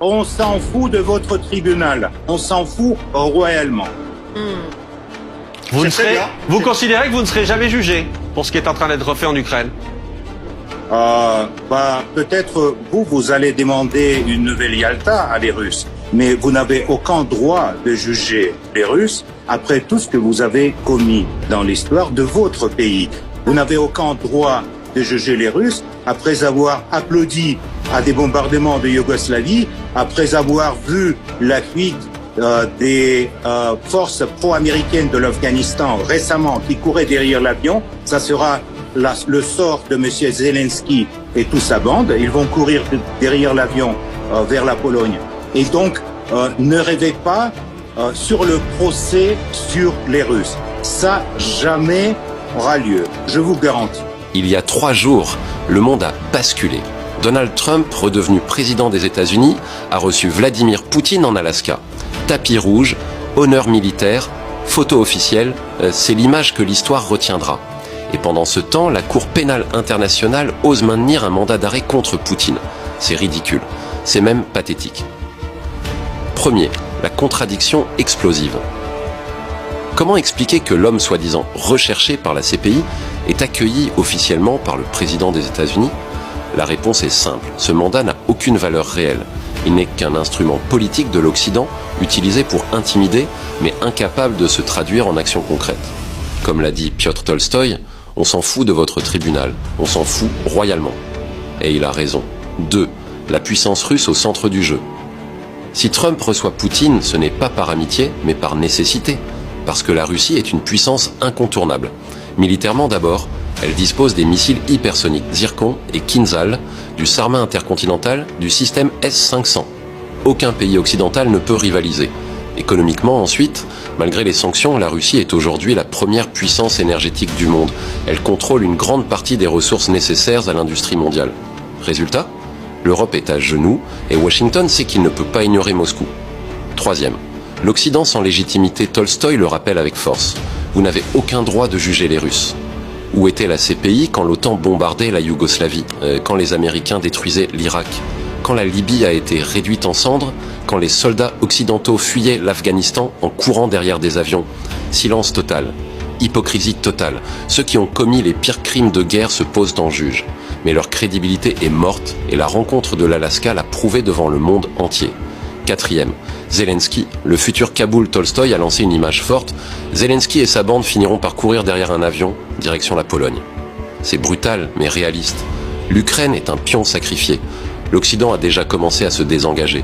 On s'en fout de votre tribunal. On s'en fout royalement. Vous considérez que vous ne serez jamais jugé pour ce qui est en train d'être fait en Ukraine? Peut-être vous allez demander une nouvelle Yalta à les Russes, mais vous n'avez aucun droit de juger les Russes après tout ce que vous avez commis dans l'histoire de votre pays. Vous n'avez aucun droit de juger les Russes après avoir applaudi à des bombardements de Yougoslavie, après avoir vu la fuite des forces pro-américaines de l'Afghanistan récemment qui couraient derrière l'avion. Ça sera le sort de M. Zelensky et toute sa bande. Ils vont courir derrière l'avion vers la Pologne. Et donc, ne rêvez pas sur le procès sur les Russes. Ça, jamais aura lieu. Je vous garantis. Il y a 3 jours, le monde a basculé. Donald Trump, redevenu président des États-Unis, a reçu Vladimir Poutine en Alaska. Tapis rouge, honneur militaire, photo officielle, c'est l'image que l'histoire retiendra. Et pendant ce temps, la Cour pénale internationale ose maintenir un mandat d'arrêt contre Poutine. C'est ridicule. C'est même pathétique. Premier, la contradiction explosive. Comment expliquer que l'homme soi-disant recherché par la CPI est accueilli officiellement par le président des États-Unis? La réponse est simple. Ce mandat n'a aucune valeur réelle. Il n'est qu'un instrument politique de l'Occident utilisé pour intimider, mais incapable de se traduire en actions concrètes. Comme l'a dit Piotr Tolstoï, on s'en fout de votre tribunal, on s'en fout royalement. Et il a raison. 2. La puissance russe au centre du jeu. Si Trump reçoit Poutine, ce n'est pas par amitié, mais par nécessité. Parce que la Russie est une puissance incontournable. Militairement d'abord, elle dispose des missiles hypersoniques Zircon et Kinzhal, du Sarma intercontinental, du système S-500. Aucun pays occidental ne peut rivaliser. Économiquement ensuite, malgré les sanctions, la Russie est aujourd'hui la première puissance énergétique du monde. Elle contrôle une grande partie des ressources nécessaires à l'industrie mondiale. Résultat, l'Europe est à genoux et Washington sait qu'il ne peut pas ignorer Moscou. Troisième, l'Occident sans légitimité, Tolstoï le rappelle avec force. Vous n'avez aucun droit de juger les Russes. Où était la CPI quand l'OTAN bombardait la Yougoslavie, quand les Américains détruisaient l'Irak, quand la Libye a été réduite en cendres, quand les soldats occidentaux fuyaient l'Afghanistan en courant derrière des avions? Silence total, hypocrisie totale. Ceux qui ont commis les pires crimes de guerre se posent en juge. Mais leur crédibilité est morte et la rencontre de l'Alaska l'a prouvé devant le monde entier. Quatrième, Zelensky, le futur Kaboul Tolstoï a lancé une image forte. Zelensky et sa bande finiront par courir derrière un avion, direction la Pologne. C'est brutal, mais réaliste. L'Ukraine est un pion sacrifié. L'Occident a déjà commencé à se désengager.